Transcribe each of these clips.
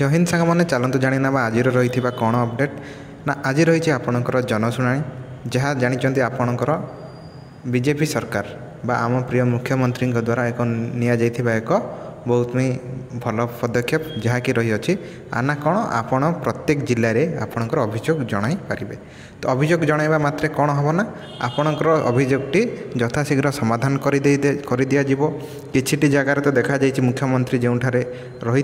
जय हिंद सांग मैंने चलतु जाणी ना आज रही कौन अपडेट ना आज रही आपणकर जनशुणाणी जहाँ जानते आपणकर बीजेपी सरकार बा आम प्रिय मुख्यमंत्री द्वारा एक एक बहुत ही भल पदक्षेप जहाँकि रही अच्छी आना कौन आपण प्रत्येक जिले में आपणकर अभियोग जन पारे। तो अभियोग जनवा मात्रे कौन हम ना आपणकर अभियोगटी यथाशीघ्र समाधान कर दि कि जगार तो देखा जाइए मुख्यमंत्री जो रही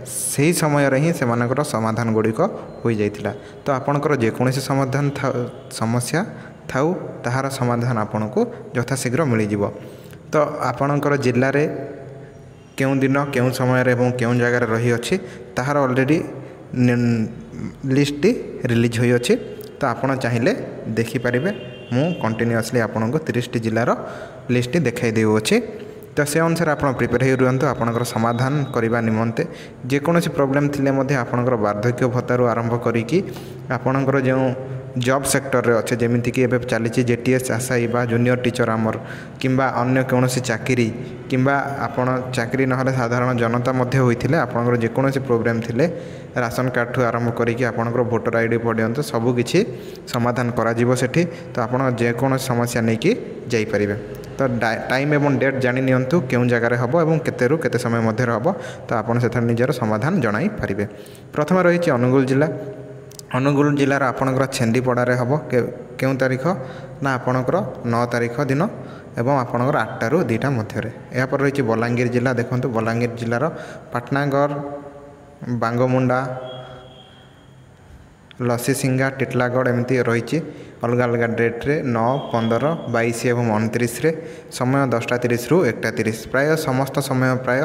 से समय ही से समाधान गुड़िक हो जाता। तो आपणकर जेकोसी समाधान समस्या थाउ ताहार समाधान आपन को यथाशीघ्र मिल जाव। तो आपणकर जिले में क्यों दिन क्यों समय क्यों जगार रही अच्छी ताहार ऑलरेडी लिस्ट रिलीज हो अच्छी। तो आपड़ चाहिए देखिपारे मु कंटिन्यूअसली आपन को 30 जिलार लिस्ट देखाई देउछि। तो से अनुसार आप प्रिपेयर हो रुहतु आपणकर समाधान करने निमंते जेकोसी प्रोब्लेम थिले मध्य आपणकर वार्धक्य भत्तारू आरंभ करिकी आपणकर जो जॉब सेक्टर रे अच्छे जमीती कि एबे चली जेटीएस आशाई बा जूनियर टीचर आमर किंबा अन्य कौन चाकरी किंबा आपण चाकरी नहले साधारण जनता मध्य होइथिले आपणकर जेकोसी प्रोब्लेम थिले राशन कार्ड ठू आरंभ करिकी आपणकर वोटर आईडी पर्यंत सबू किछि समाधान करा जिवो सेठी। तो आपण जेकोसी समस्या नहीं कि जाई परिबे। तो टाइम एवं डेट जानी नियंतु केउं जगार हबो एवं केतेरु केते समय मध्य हबो तो आपण सेथर निजर समाधान जणाई परिबे। प्रथम रही अनुगुल जिला। अनुगुल जिलार आपणकर छेंदीपड़ारे हम क्यों तारीख ना आपणकर 9 तारीख दिन एवं आपणकर 8 ରୁ 2ଟା मध्य। यापर रही बलांगीर जिला। देखो बलांगीर जिलार पाटनागढ़ बांगमुंडा लसीसिंगा टिटलागढ़ एमती रही अलग अलग डेट्रे 9, 15, 22 एवं 29 रे समय 10:30 ରୁ 1:30 प्राय समस्त समय प्राय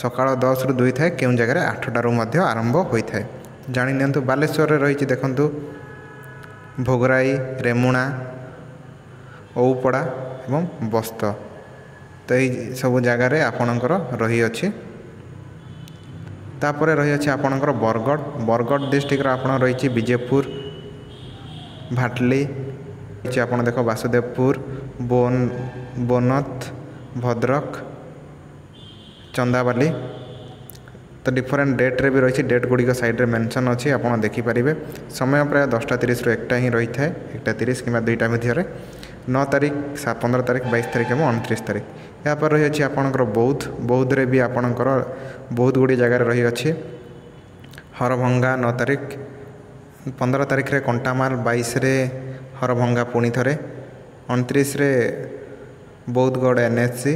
सकाळ 10 ରୁ 2 थाए क्यों जगह 8टारू आरंभ होता है जानी नियंतु। बालेश्वर रे रही देखंतु भोगराई रेमुणा औपड़ा एवं बस्त। तो यही सब जगार आपणकर रही अच्छी। तापर रही अच्छी आपणकर बरगढ़। बरगढ़ डिस्ट्रिक्ट आपन रही विजेपुर भाटली आपन देख वासुदेवपुर बोनत भद्रक चंदाबाली। तो डिफरेंट डेट्रे भी रही डेट गुड़िक साइड्रे मेंशन अच्छी आप देखिपारे। समय प्राय 10:30 ରୁ 1ଟା ही रही है 1:30 कि 2ଟା मध्य। 9 तारीख 15 तारीख 22 तारीख और 29 तारीख। यहाँ पर रही अच्छी आपणकर बौद्ध रे भी आपणकर बहुत गुड़ी जगार रही अच्छी हरभंगा 9 तारीख 15 तारीख रे कंटामाल 22 रे हरभंगा पुणी थे 29 रे बौद्धगढ़ एनएससी।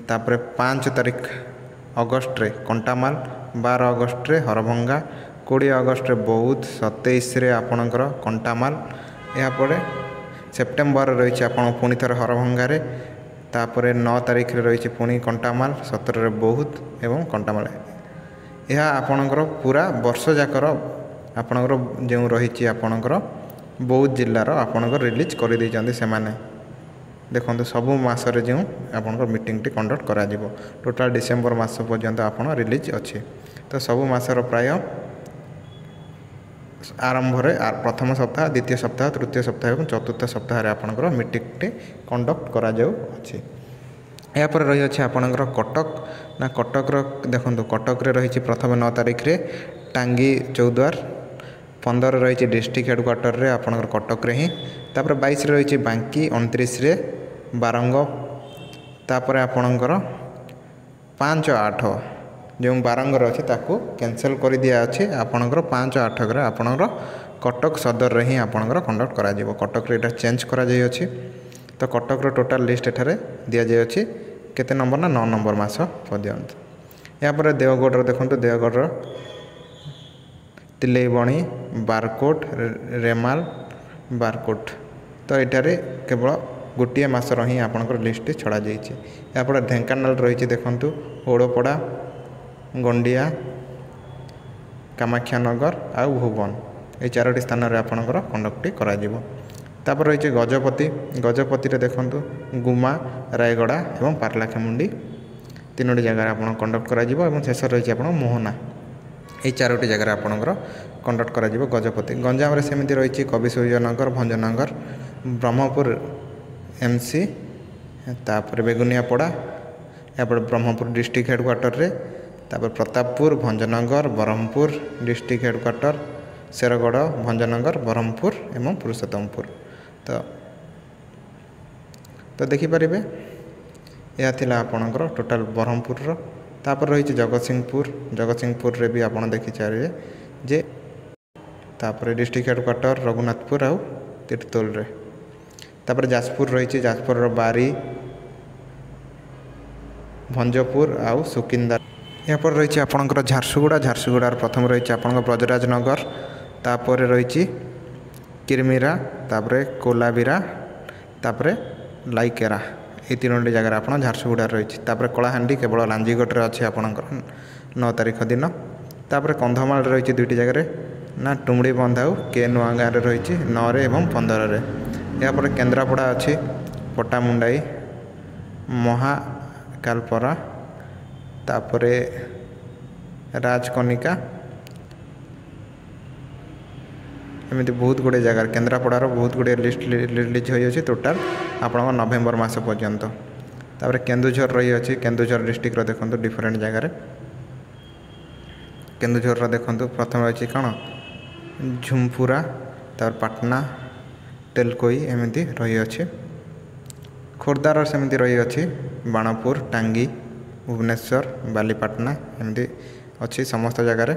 तापर 5 तारीख अगस्ट रे कंटामाल 12 अगस्ट रे हरभंगा 20 अगस्ट रे बौद्ध 27 रे आपणकर कंटामाल। यापर सेप्टेम्बर रही आपन पुणी थे हरभंगा। तापर 9 तारीख रे रही पुणी कंटामाल 17 रे बौद्ध एवं कंटामाल। यह आपणकर पूरा वर्ष जाकर आपणकर जो रही आपणकर बौद्ध जिलार आपणकर रिलीज कर देइचंदी से माने। देखो सबु मासरे जो आपनकर मीटिंग टी कंडक्ट करा जिवो टोटाल डिसेम्बर मास पर्यंत आपन रिलीज अच्छे। तो सबु मासर प्राय आरंभ प्रथम सप्ताह द्वितीय सप्ताह तृतीय सप्ताह और चतुर्थ सप्ताह आपनकर मीटिंग टी कंडक्ट करा जाउ अच्छे। या पर रही अच्छे आपनकर कटक ना कटक देखो कटक रे रही प्रथम 9 तारीख रे टांगी चौद्वार 15 रही डिस्ट्रिक्ट हेडक्वार्टर रे आपनकर कटक रे ही। तापर 22 रे रही बांकी 29 रे बारंग। तापर आपणकर 5-8 जो बारंगर अच्छे ताको कैंसल कर दिया अच्छे आपणकर 5-8 ग्रे आपणकर कटक सदर रे ही आपणकर कंडक्ट करा जिवो। कटक रे एटा चेंज करा जाय अछि। तो कटक रो टोटल लिस्ट एठारे दिया जाय अछि केते नंबर ना 9 नंबर मास पर्यंत। या पर देवगढ़ रो देखंतु देवगढ़ रो तिलेबणी बारकोट रेमाल बारकोट। तो एठारे केवल गोटे मासर ही आपणकर लिस्ट छड़ा जाइए। यापर ढेंकानाल रही देखंतु ओड़पड़ा गंडिया कामाख्यानगर आउ भुवन ये 4टी स्थान रे आपणकर कंडक्ट करा जिवो। तापर रही गजपति। गजपति रे देखंतु गुमा रायगड़ा एवं पारलाखेमुंडी 3टी जगह आप कंडक्ट करा जिवो। एवं शेष रही आप मोहना ये 4टी जगह आपणकर कंडक्ट करा जिवो गजपति। गंजाम रे सेमिति रही कवि सूर्यनगर भंजनगर ब्रह्मपुर एमसी तापर बेगुनियापड़ा। यहाँ ब्रह्मपुर डिस्ट्रिक्ट हेडक्वार्टर रे ତାପରେ ପ୍ରତାପପୁର, ଭଞ୍ଜନଗର, ବ୍ରହ୍ମପୁର ଡିଷ୍ଟ୍ରିକ୍ଟ ହେଡ଼କ୍ୱାର୍ଟର, ଶେରଗଡ଼, ଭଞ୍ଜନଗର, ବ୍ରହ୍ମପୁର ଏବଂ ପୁରୁଷୋତ୍ତମପୁର। ତ ଦେଖିପାରିବେ ଏହା ଥିଲା ଆପଣଙ୍କର ଟୋଟାଲ ବ୍ରହ୍ମପୁରର। ତାପରେ ରହିଛି ଜଗତସିଂହପୁରରେ ବି ଆପଣ ଦେଖିପାରିବେ ଯେ ତାପରେ ଡିଷ୍ଟ୍ରିକ୍ଟ ହେଡ଼କ୍ୱାର୍ଟର ରଘୁନାଥପୁର ଆଉ ତିର୍ତ୍ତୋଲରେ। ତାପରେ ଯାଜପୁର ରହିଛି, ଯାଜପୁରର ବାରି, ଭଞ୍ଜପୁର ଆଉ ସୁକିନ୍ଦା। ଏହାପରେ ରହିଛି ଆପଣଙ୍କର ଝାରସୁଗୁଡ଼ାର ପ୍ରଥମ ରହିଛି ଆପଣଙ୍କ ବ୍ରଜରାଜନଗର, ତାପରେ ରହିଛି କିରମିରା, ତାପରେ କୋଲାବିରା, ତାପରେ ଲାଇକେରା। ଏହି ତିନୋଟି ଜାଗାରେ ଆପଣ ଝାରସୁଗୁଡ଼ାରେ ରହିଛି। ତାପରେ କଳାହାଣ୍ଡି କେବଳ ଲାଞ୍ଜିଗଡ଼ରେ ଅଛି ଆପଣଙ୍କର 9 ତାରିଖ ଦିନ। ତାପରେ କନ୍ଧମାଳରେ ରହିଛି 2ଟି ଜାଗାରେ ନା ଟୁମୁଡ଼ିବନ୍ଧ ଆଉ କେ ନୂଆ ଗାଁରେ ରହିଛି 9ରେ ଏବଂ 15ରେ। ଏହାପରେ କେନ୍ଦ୍ରାପଡ଼ା ଅଛି ପଟ୍ଟାମୁଣ୍ଡାଇ, ମହାକାଲପରା, ତାପରେ ରାଜକନିକା, ଏମିତି ବହୁତ ଗୁଡ଼ିଏ ଜାଗାରେ କେନ୍ଦ୍ରାପଡ଼ାର ବହୁତ ଗୁଡ଼ିଏ ଲିଷ୍ଟ ରିଲିଜ୍ ହୋଇଅଛି ଟୋଟାଲ ଆପଣଙ୍କ ନଭେମ୍ବର ମାସ ପର୍ଯ୍ୟନ୍ତ। ତାପରେ କେନ୍ଦୁଝର ରହିଅଛି, କେନ୍ଦୁଝର ଡିଷ୍ଟ୍ରିକ୍ଟର ଦେଖନ୍ତୁ ଡିଫରେଣ୍ଟ ଜାଗାରେ। କେନ୍ଦୁଝରର ଦେଖନ୍ତୁ ପ୍ରଥମେ ଅଛି କ'ଣ ଝୁମ୍ପୁରା, ତାପରେ ପାଟନା, ତେଲକୋଇ ଏମିତି ରହିଅଛି। ଖୋର୍ଦ୍ଧାର ସେମିତି ରହିଅଛି ବାଣପୁର, ଟାଙ୍ଗୀ, ଭୁବନେଶ୍ୱର, ବାଲିପାଟଣା ଏମିତି ଅଛି ସମସ୍ତ ଜାଗାରେ।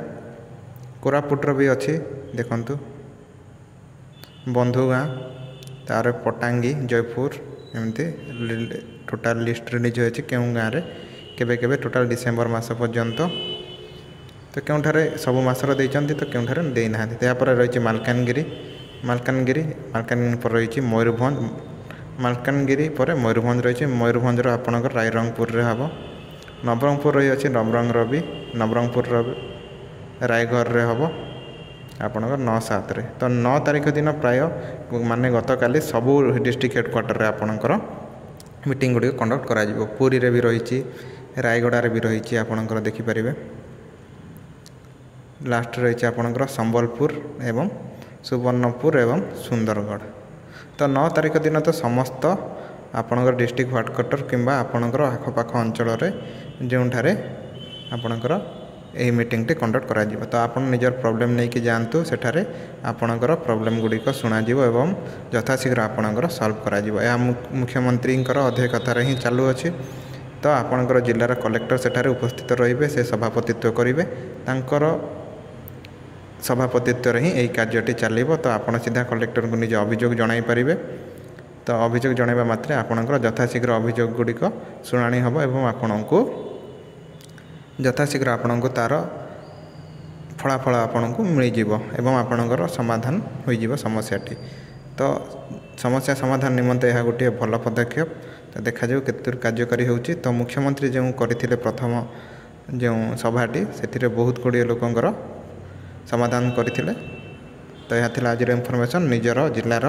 କୋରାପୁଟର ବି ଅଛି ଦେଖନ୍ତୁ ବନ୍ଧୁଗାଁ, ତାପରେ ପଟାଙ୍ଗୀ, ଜୟପୁର ଏମିତି ଟୋଟାଲ ଲିଷ୍ଟ ରିଲିଜ୍ ହୋଇଛି କେଉଁ ଗାଁରେ କେବେ କେବେ ଟୋଟାଲ ଡିସେମ୍ବର ମାସ ପର୍ଯ୍ୟନ୍ତ। ତ କେଉଁଠାରେ ସବୁ ମାସର ଦେଇଛନ୍ତି ତ କେଉଁଠାରେ ଦେଇନାହାନ୍ତି। ତାପରେ ରହିଛି ମାଲକାନଗିରି ପରେ ରହିଛି ମୟୂରଭଞ୍ଜ, ମାଲକାନଗିରି ପରେ ମୟୂରଭଞ୍ଜ ରହିଛି। ମୟୂରଭଞ୍ଜର ଆପଣଙ୍କର ରାଇରଙ୍ଗପୁରରେ ହେବ। ନବରଙ୍ଗପୁର ରହିଅଛି, ନବରଙ୍ଗପୁରର ରାୟଗଡ଼ରେ ହେବ ଆପଣଙ୍କର 9/7ରେ। ତ 9 ତାରିଖ ଦିନ ପ୍ରାୟ ମାନେ ଗତକାଲି ସବୁ ଡିଷ୍ଟ୍ରିକ୍ଟ ହେଡ଼କ୍ୱାର୍ଟରରେ ଆପଣଙ୍କର ମିଟିଂ ଗୁଡ଼ିକ କଣ୍ଡକ୍ଟ କରାଯିବ। ପୁରୀରେ ବି ରହିଛି, ରାୟଗଡ଼ାରେ ବି ରହିଛି ଆପଣଙ୍କର ଦେଖିପାରିବେ। ଲାଷ୍ଟ ରହିଛି ଆପଣଙ୍କର ସମ୍ବଲପୁର ଏବଂ ସୁବର୍ଣ୍ଣପୁର ଏବଂ ସୁନ୍ଦରଗଡ଼। ତ 9 ତାରିଖ ଦିନ ତ ସମସ୍ତ ଆପଣଙ୍କର ଡିଷ୍ଟ୍ରିକ୍ଟ ହେଡ଼କ୍ୱାର୍ଟର କିମ୍ବା ଆପଣଙ୍କର ଆଖପାଖ ଅଞ୍ଚଳରେ ଯେଉଁଠାରେ ଆପଣଙ୍କର ଏହି ମିଟିଂଟି କଣ୍ଡକ୍ଟ କରାଯିବ। ତ ଆପଣ ନିଜର ପ୍ରୋବ୍ଲେମ୍ ନେଇକି ଯାଆନ୍ତୁ, ସେଠାରେ ଆପଣଙ୍କର ପ୍ରୋବ୍ଲେମ୍ ଗୁଡ଼ିକ ଶୁଣାଯିବ ଏବଂ ଯଥାଶୀଘ୍ର ଆପଣଙ୍କର ସଲ୍ଭ କରାଯିବ। ଏହା ମୁଖ୍ୟମନ୍ତ୍ରୀଙ୍କର ଅଧ୍ୟକ୍ଷତାରେ ହିଁ ଚାଲୁଅଛି। ତ ଆପଣଙ୍କର ଜିଲ୍ଲାର କଲେକ୍ଟର ସେଠାରେ ଉପସ୍ଥିତ ରହିବେ, ସେ ସଭାପତିତ୍ୱ କରିବେ। ତାଙ୍କର ସଭାପତିତ୍ୱରେ ହିଁ ଏହି କାର୍ଯ୍ୟଟି ଚାଲିବ। ତ ଆପଣ ସିଧା କଲେକ୍ଟରଙ୍କୁ ନିଜ ଅଭିଯୋଗ ଜଣାଇ ପାରିବେ। ତ ଅଭିଯୋଗ ଜଣାଇବା ମାତ୍ରେ ଆପଣଙ୍କର ଯଥାଶୀଘ୍ର ଅଭିଯୋଗ ଗୁଡ଼ିକ ଶୁଣାଣି ହେବ ଏବଂ ଯଥାଶୀଘ୍ର ଆପଣଙ୍କୁ ତା'ର ଫଳାଫଳ ଆପଣଙ୍କୁ ମିଳିଯିବ ଏବଂ ଆପଣଙ୍କର ସମାଧାନ ହୋଇଯିବ ସମସ୍ୟାଟି। ତ ସମସ୍ୟା ସମାଧାନ ନିମନ୍ତେ ଏହା ଗୋଟିଏ ଭଲ ପଦକ୍ଷେପ। ତ ଦେଖାଯାଉ କେତେଦୂର କାର୍ଯ୍ୟକାରୀ ହେଉଛି। ତ ମୁଖ୍ୟମନ୍ତ୍ରୀ ଯେଉଁ କରିଥିଲେ ପ୍ରଥମ ଯେଉଁ ସଭାଟି, ସେଥିରେ ବହୁତ ଗୁଡ଼ିଏ ଲୋକଙ୍କର ସମାଧାନ କରିଥିଲେ। ତ ଏହା ଥିଲା ଆଜିର ଇନଫର୍ମେସନ୍। ନିଜର ଜିଲ୍ଲାର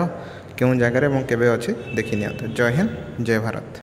କେଉଁ ଜାଗାରେ ଏବଂ କେବେ ଅଛି ଦେଖିନିଅନ୍ତୁ। ଜୟ ହିନ୍ଦ, ଜୟ ଭାରତ।